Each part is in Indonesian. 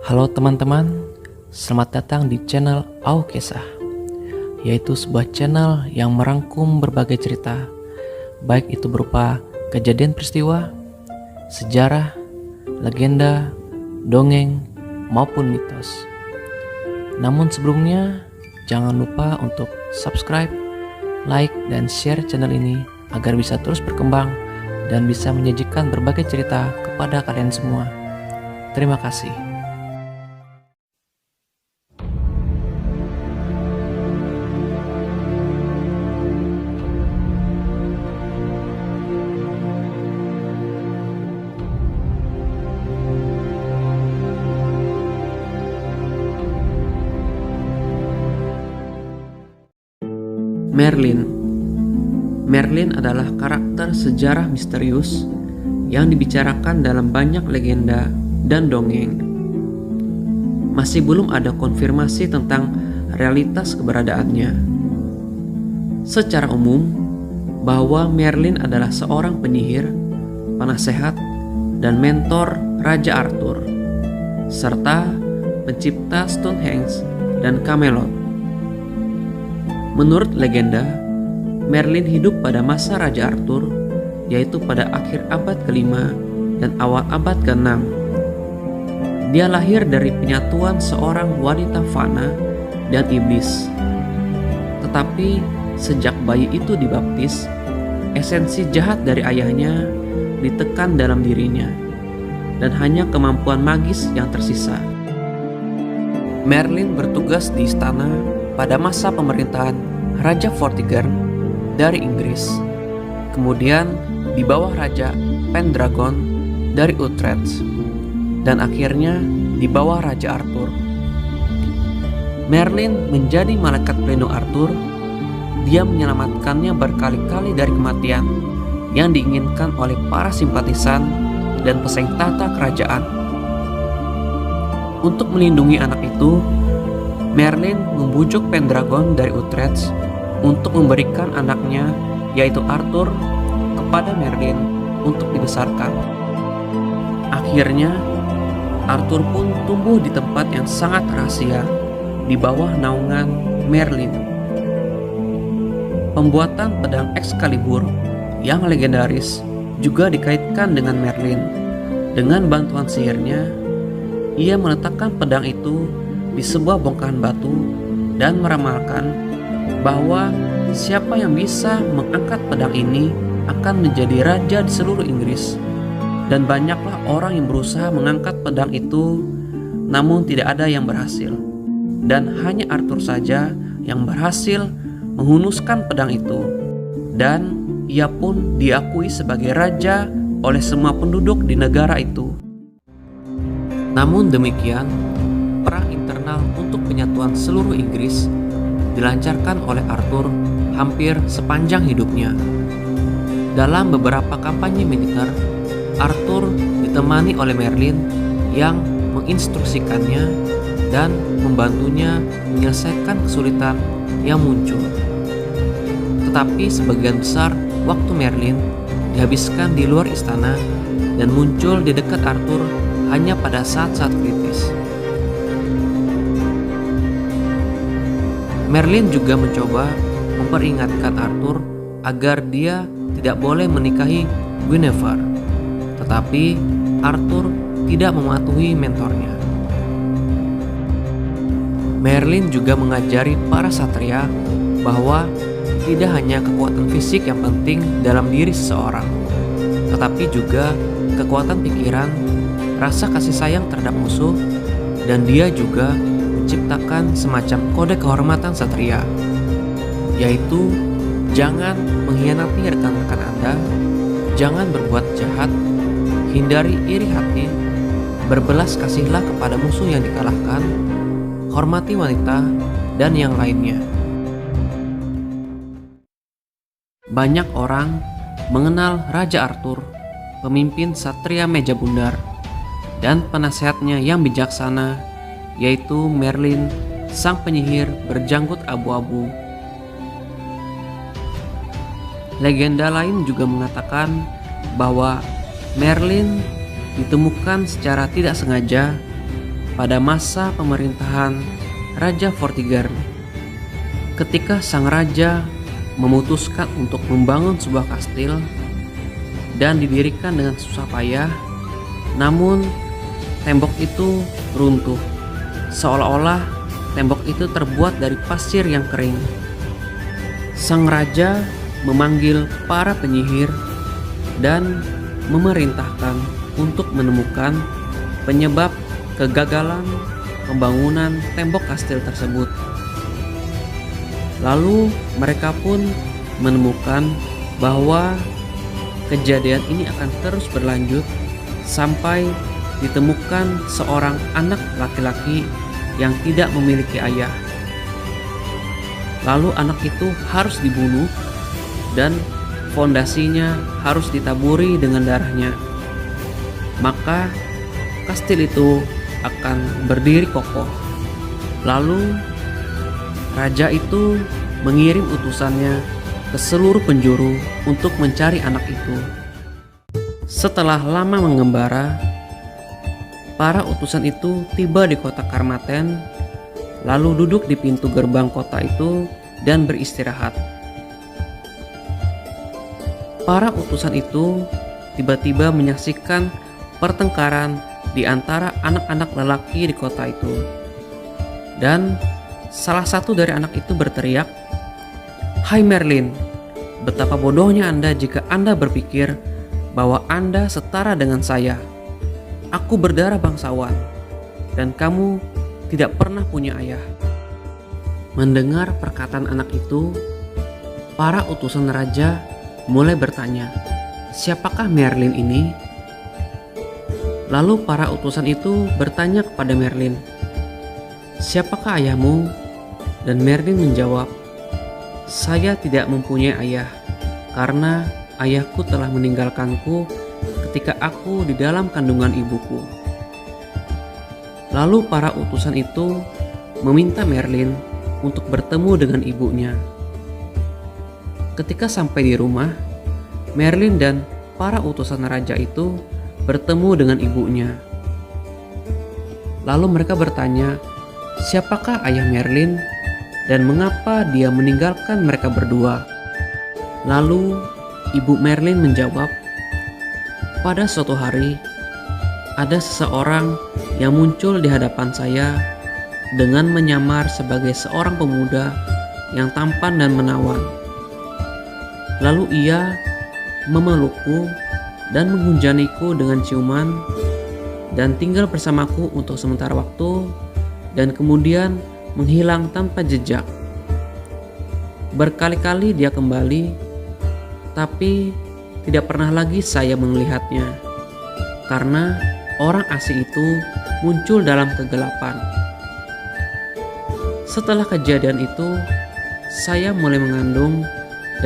Halo teman-teman, selamat datang di channel Aukesah, yaitu sebuah channel yang merangkum berbagai cerita, baik itu berupa kejadian peristiwa, sejarah, legenda, dongeng, maupun mitos. Namun sebelumnya, jangan lupa untuk subscribe, like, dan share channel ini agar bisa terus berkembang dan bisa menyajikan berbagai cerita kepada kalian semua. Terima kasih. Merlin. Merlin adalah karakter sejarah misterius yang dibicarakan dalam banyak legenda dan dongeng. Masih belum ada konfirmasi tentang realitas keberadaannya. Secara umum, bahwa Merlin adalah seorang penyihir, penasehat, dan mentor Raja Arthur, serta pencipta Stonehenge dan Camelot. Menurut legenda, Merlin hidup pada masa Raja Arthur, yaitu pada akhir abad ke-5 dan awal abad ke-6. Dia lahir dari penyatuan seorang wanita fana dan iblis. Tetapi sejak bayi itu dibaptis, esensi jahat dari ayahnya ditekan dalam dirinya, dan hanya kemampuan magis yang tersisa. Merlin bertugas di istana pada masa pemerintahan Raja Vortigern dari Inggris, kemudian di bawah Raja Pendragon dari Utrecht, dan akhirnya di bawah Raja Arthur. Merlin menjadi malaikat pelindung Arthur. Dia menyelamatkannya berkali-kali dari kematian yang diinginkan oleh para simpatisan dan pesaing tahta kerajaan. Untuk melindungi anak itu, Merlin membujuk Pendragon dari Utrecht untuk memberikan anaknya, yaitu Arthur, kepada Merlin untuk dibesarkan. Akhirnya, Arthur pun tumbuh di tempat yang sangat rahasia di bawah naungan Merlin. Pembuatan pedang Excalibur yang legendaris juga dikaitkan dengan Merlin. Dengan bantuan sihirnya, ia meletakkan pedang itu di sebuah bongkahan batu dan meramalkan bahwa siapa yang bisa mengangkat pedang ini akan menjadi raja di seluruh Inggris. Dan banyaklah orang yang berusaha mengangkat pedang itu, namun tidak ada yang berhasil. Dan hanya Arthur saja yang berhasil menghunuskan pedang itu, dan ia pun diakui sebagai raja oleh semua penduduk di negara itu. Namun demikian, perang internal untuk penyatuan seluruh Inggris dilancarkan oleh Arthur hampir sepanjang hidupnya. Dalam beberapa kampanye militer, Arthur ditemani oleh Merlin yang menginstruksikannya dan membantunya menyelesaikan kesulitan yang muncul. Tetapi sebagian besar waktu Merlin dihabiskan di luar istana dan muncul di dekat Arthur hanya pada saat-saat kritis. Merlin juga mencoba memperingatkan Arthur agar dia tidak boleh menikahi Guinevere, tetapi Arthur tidak mematuhi mentornya. Merlin juga mengajari para satria bahwa tidak hanya kekuatan fisik yang penting dalam diri seseorang, tetapi juga kekuatan pikiran, rasa kasih sayang terhadap musuh, dan dia juga menciptakan semacam kode kehormatan satria, yaitu jangan mengkhianati rekan-rekan Anda, jangan berbuat jahat, hindari iri hati, berbelas kasihlah kepada musuh yang dikalahkan, hormati wanita, dan yang lainnya. Banyak orang mengenal Raja Arthur, pemimpin satria meja bundar, dan penasehatnya yang bijaksana, yaitu Merlin, sang penyihir berjanggut abu-abu. Legenda lain juga mengatakan bahwa Merlin ditemukan secara tidak sengaja pada masa pemerintahan Raja Vortigern. Ketika sang raja memutuskan untuk membangun sebuah kastil dan didirikan dengan susah payah, namun tembok itu runtuh, seolah-olah tembok itu terbuat dari pasir yang kering. Sang raja memanggil para penyihir dan memerintahkan untuk menemukan penyebab kegagalan pembangunan tembok kastil tersebut. Lalu mereka pun menemukan bahwa kejadian ini akan terus berlanjut sampai ditemukan seorang anak laki-laki yang tidak memiliki ayah. Lalu anak itu harus dibunuh dan fondasinya harus ditaburi dengan darahnya. Maka kastil itu akan berdiri kokoh. Lalu raja itu mengirim utusannya ke seluruh penjuru untuk mencari anak itu. Setelah lama mengembara, para utusan itu tiba di kota Karmaten, lalu duduk di pintu gerbang kota itu dan beristirahat. Para utusan itu tiba-tiba menyaksikan pertengkaran di antara anak-anak lelaki di kota itu. Dan salah satu dari anak itu berteriak, "Hai Merlin, betapa bodohnya Anda jika Anda berpikir bahwa Anda setara dengan saya. Aku berdarah bangsawan, dan kamu tidak pernah punya ayah." Mendengar perkataan anak itu, para utusan raja mulai bertanya, "Siapakah Merlin ini?" Lalu para utusan itu bertanya kepada Merlin, "Siapakah ayahmu?" Dan Merlin menjawab, "Saya tidak mempunyai ayah, karena ayahku telah meninggalkanku ketika aku di dalam kandungan ibuku." Lalu para utusan itu meminta Merlin untuk bertemu dengan ibunya. Ketika sampai di rumah, Merlin dan para utusan raja itu bertemu dengan ibunya. Lalu mereka bertanya, siapakah ayah Merlin dan mengapa dia meninggalkan mereka berdua? Lalu ibu Merlin menjawab, "Pada suatu hari ada seseorang yang muncul di hadapan saya dengan menyamar sebagai seorang pemuda yang tampan dan menawan. Lalu ia memelukku dan menghujaniku dengan ciuman dan tinggal bersamaku untuk sementara waktu dan kemudian menghilang tanpa jejak. Berkali-kali dia kembali, tapi tidak pernah lagi saya melihatnya karena orang asing itu muncul dalam kegelapan. Setelah kejadian itu, saya mulai mengandung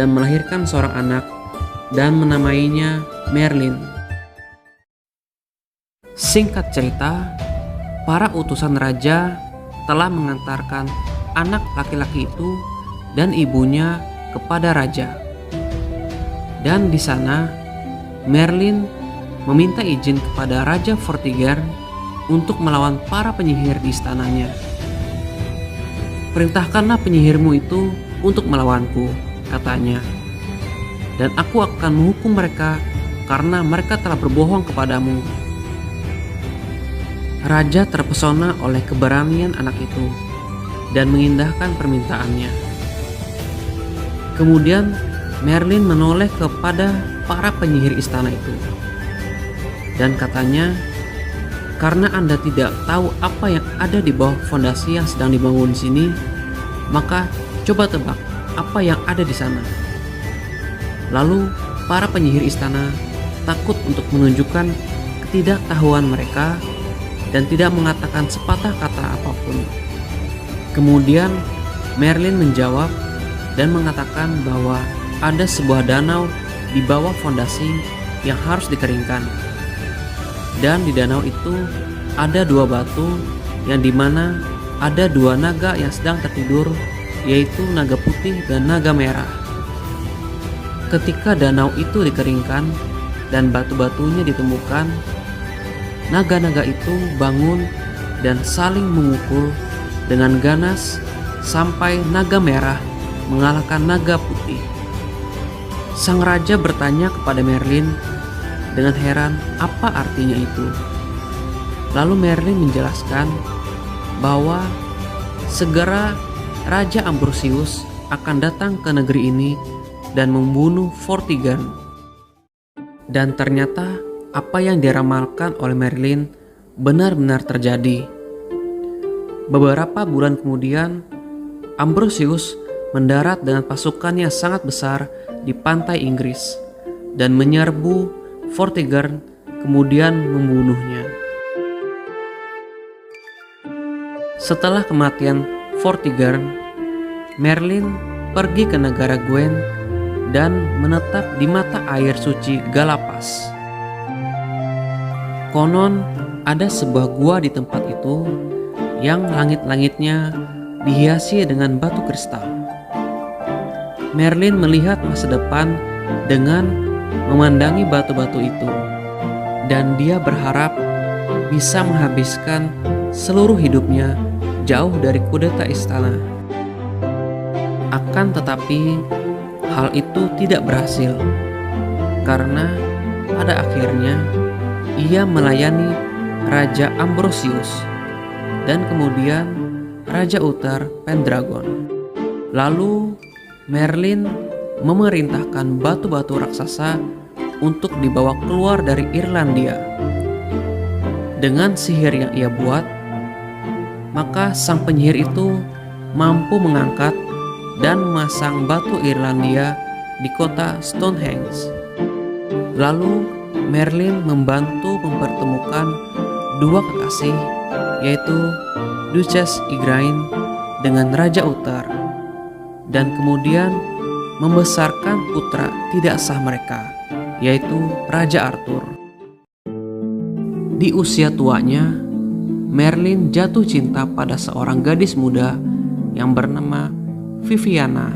dan melahirkan seorang anak dan menamainya Merlin." Singkat cerita, para utusan raja telah mengantarkan anak laki-laki itu dan ibunya kepada raja. Dan di sana Merlin meminta izin kepada Raja Vortigern untuk melawan para penyihir di istananya. "Perintahkanlah penyihirmu itu untuk melawanku," katanya, "dan aku akan menghukum mereka karena mereka telah berbohong kepadamu." Raja terpesona oleh keberanian anak itu dan mengindahkan permintaannya. Kemudian Merlin menoleh kepada para penyihir istana itu dan katanya, "Karena Anda tidak tahu apa yang ada di bawah fondasi yang sedang dibangun di sini, maka coba tebak apa yang ada di sana." Lalu para penyihir istana takut untuk menunjukkan ketidaktahuan mereka dan tidak mengatakan sepatah kata apapun. Kemudian Merlin menjawab dan mengatakan bahwa ada sebuah danau di bawah fondasi yang harus dikeringkan. Dan di danau itu ada dua batu yang dimana ada dua naga yang sedang tertidur, yaitu naga putih dan naga merah. Ketika danau itu dikeringkan dan batu-batunya ditemukan, naga-naga itu bangun dan saling memukul dengan ganas sampai naga merah mengalahkan naga putih. Sang raja bertanya kepada Merlin dengan heran apa artinya itu. Lalu Merlin menjelaskan bahwa segera Raja Ambrosius akan datang ke negeri ini dan membunuh Vortigern. Dan ternyata apa yang diramalkan oleh Merlin benar-benar terjadi. Beberapa bulan kemudian, Ambrosius mendarat dengan pasukannya sangat besar di pantai Inggris dan menyerbu Vortigern, kemudian membunuhnya. Setelah kematian Vortigern, Merlin pergi ke negara Gwen dan menetap di mata air suci Galapas. Konon ada sebuah gua di tempat itu yang langit-langitnya dihiasi dengan batu kristal. Merlin melihat masa depan dengan memandangi batu-batu itu, dan dia berharap bisa menghabiskan seluruh hidupnya jauh dari kudeta istana. Akan tetapi hal itu tidak berhasil, karena pada akhirnya ia melayani Raja Ambrosius dan kemudian Raja Uther Pendragon. Lalu Merlin memerintahkan batu-batu raksasa untuk dibawa keluar dari Irlandia. Dengan sihir yang ia buat, maka sang penyihir itu mampu mengangkat dan memasang batu Irlandia di kota Stonehenge. Lalu Merlin membantu mempertemukan dua kekasih, yaitu Duchess Igraine dengan Raja Uther, dan kemudian membesarkan putra tidak sah mereka, yaitu Raja Arthur. Di usia tuanya, Merlin jatuh cinta pada seorang gadis muda yang bernama Viviana,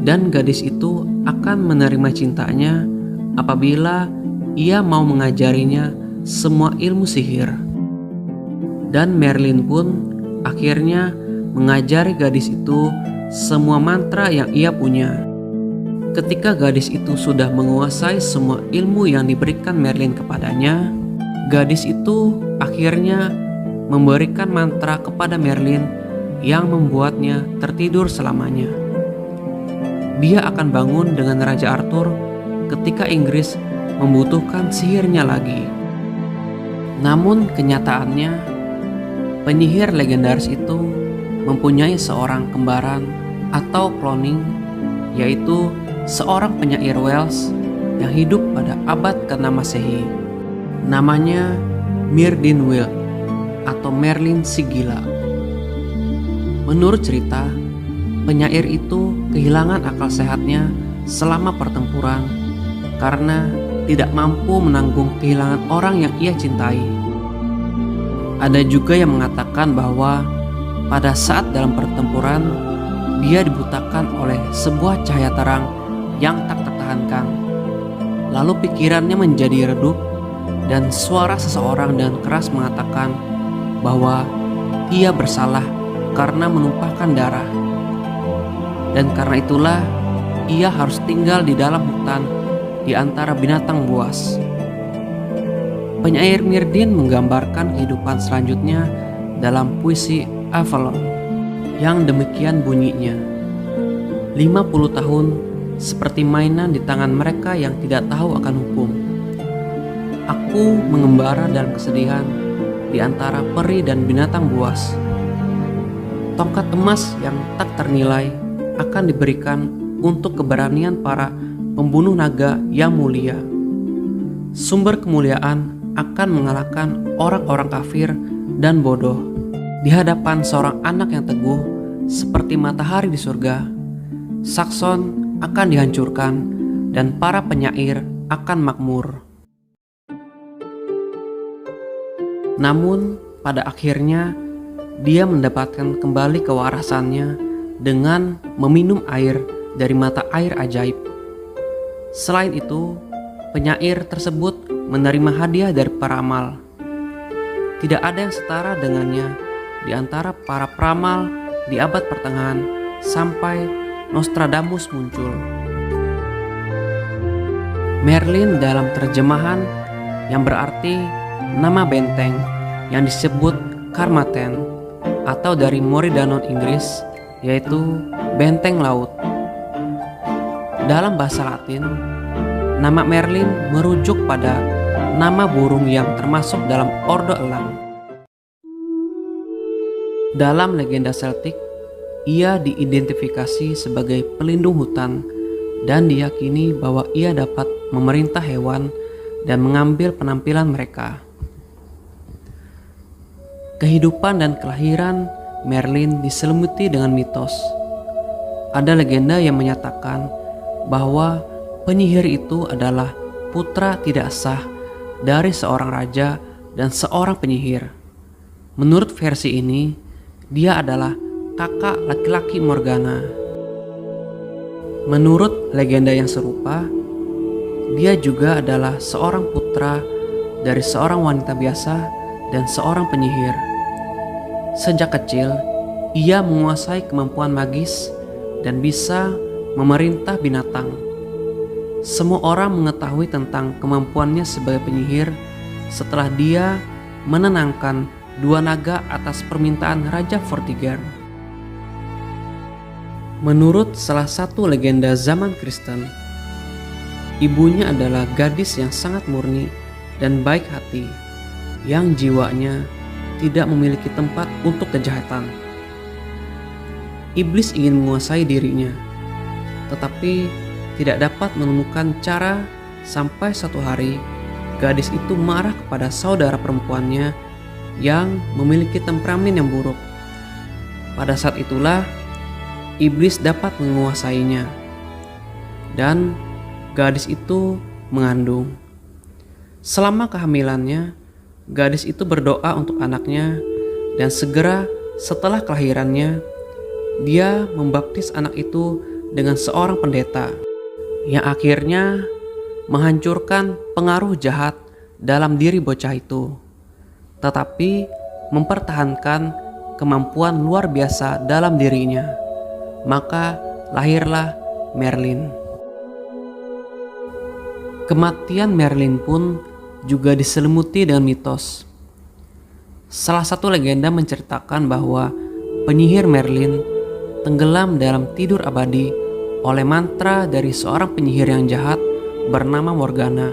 dan gadis itu akan menerima cintanya apabila ia mau mengajarinya semua ilmu sihir. Dan Merlin pun akhirnya mengajari gadis itu semua mantra yang ia punya. Ketika gadis itu sudah menguasai semua ilmu yang diberikan Merlin kepadanya, gadis itu akhirnya memberikan mantra kepada Merlin yang membuatnya tertidur selamanya. Dia akan bangun dengan Raja Arthur ketika Inggris membutuhkan sihirnya lagi. Namun kenyataannya, penyihir legendaris itu mempunyai seorang kembaran atau cloning, yaitu seorang penyair Wales yang hidup pada abad ke-6 Masehi. Namanya Myrddin Wyllt atau Merlin si Gila. Menurut cerita, penyair itu kehilangan akal sehatnya selama pertempuran karena tidak mampu menanggung kehilangan orang yang ia cintai. Ada juga yang mengatakan bahwa pada saat dalam pertempuran, dia dibutakan oleh sebuah cahaya terang yang tak tertahankan. Lalu pikirannya menjadi redup dan suara seseorang dengan keras mengatakan bahwa ia bersalah karena menumpahkan darah. Dan karena itulah ia harus tinggal di dalam hutan di antara binatang buas. Penyair Myrddin menggambarkan kehidupan selanjutnya dalam puisi Avalon yang demikian bunyinya. 50 tahun seperti mainan di tangan mereka yang tidak tahu akan hukum. Aku mengembara dalam kesedihan di antara peri dan binatang buas. Tongkat emas yang tak ternilai akan diberikan untuk keberanian para pembunuh naga yang mulia. Sumber kemuliaan akan mengalahkan orang-orang kafir dan bodoh. Di hadapan seorang anak yang teguh seperti matahari di surga, Saxon akan dihancurkan dan para penyair akan makmur. Namun pada akhirnya dia mendapatkan kembali kewarasannya dengan meminum air dari mata air ajaib. Selain itu, penyair tersebut menerima hadiah dari peramal. Tidak ada yang setara dengannya di antara para peramal di abad pertengahan sampai Nostradamus muncul. Merlin dalam terjemahan yang berarti nama benteng yang disebut Carmarthen atau dari Moridanon Inggris, yaitu benteng laut. Dalam bahasa Latin, nama Merlin merujuk pada nama burung yang termasuk dalam ordo elang. Dalam legenda Celtic, ia diidentifikasi sebagai pelindung hutan dan diyakini bahwa ia dapat memerintah hewan dan mengambil penampilan mereka. Kehidupan dan kelahiran Merlin diselimuti dengan mitos. Ada legenda yang menyatakan bahwa penyihir itu adalah putra tidak sah dari seorang raja dan seorang penyihir. Menurut versi ini, dia adalah kakak laki-laki Morgana. Menurut legenda yang serupa, dia juga adalah seorang putra dari seorang wanita biasa dan seorang penyihir. Sejak kecil, ia menguasai kemampuan magis dan bisa memerintah binatang. Semua orang mengetahui tentang kemampuannya sebagai penyihir setelah dia menenangkan 2 naga atas permintaan Raja Vortigern. Menurut salah satu legenda zaman Kristen, ibunya adalah gadis yang sangat murni dan baik hati, yang jiwanya tidak memiliki tempat untuk kejahatan. Iblis ingin menguasai dirinya, tetapi tidak dapat menemukan cara sampai satu hari gadis itu marah kepada saudara perempuannya yang memiliki temperamen yang buruk. Pada saat itulah iblis dapat menguasainya dan gadis itu mengandung. Selama kehamilannya, gadis itu berdoa untuk anaknya dan segera setelah kelahirannya, dia membaptis anak itu dengan seorang pendeta yang akhirnya menghancurkan pengaruh jahat dalam diri bocah itu, tetapi mempertahankan kemampuan luar biasa dalam dirinya. Maka lahirlah Merlin. Kematian Merlin pun juga diselimuti dengan mitos. Salah satu legenda menceritakan bahwa penyihir Merlin tenggelam dalam tidur abadi oleh mantra dari seorang penyihir yang jahat bernama Morgana.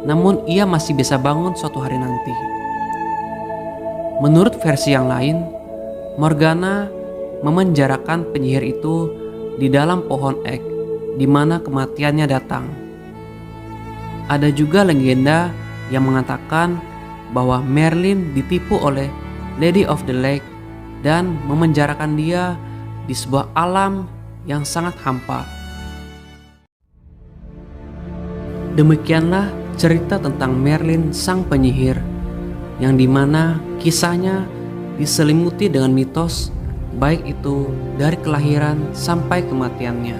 Namun ia masih bisa bangun suatu hari nanti. Menurut versi yang lain, Morgana memenjarakan penyihir itu di dalam pohon ek di mana kematiannya datang. Ada juga legenda yang mengatakan bahwa Merlin ditipu oleh Lady of the Lake dan memenjarakan dia di sebuah alam yang sangat hampa. Demikianlah cerita tentang Merlin sang penyihir, yang dimana kisahnya diselimuti dengan mitos, baik itu dari kelahiran sampai kematiannya.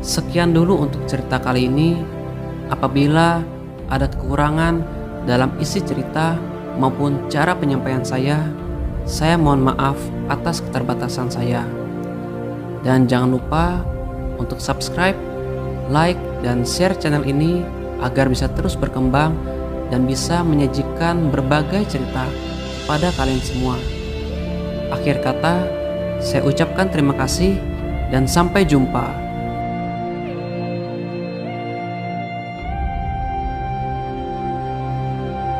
Sekian dulu untuk cerita kali ini. Apabila ada kekurangan dalam isi cerita maupun cara penyampaian saya mohon maaf atas keterbatasan saya. Dan jangan lupa untuk subscribe, like, dan share channel ini agar bisa terus berkembang dan bisa menyajikan berbagai cerita kepada kalian semua. Akhir kata, saya ucapkan terima kasih dan sampai jumpa.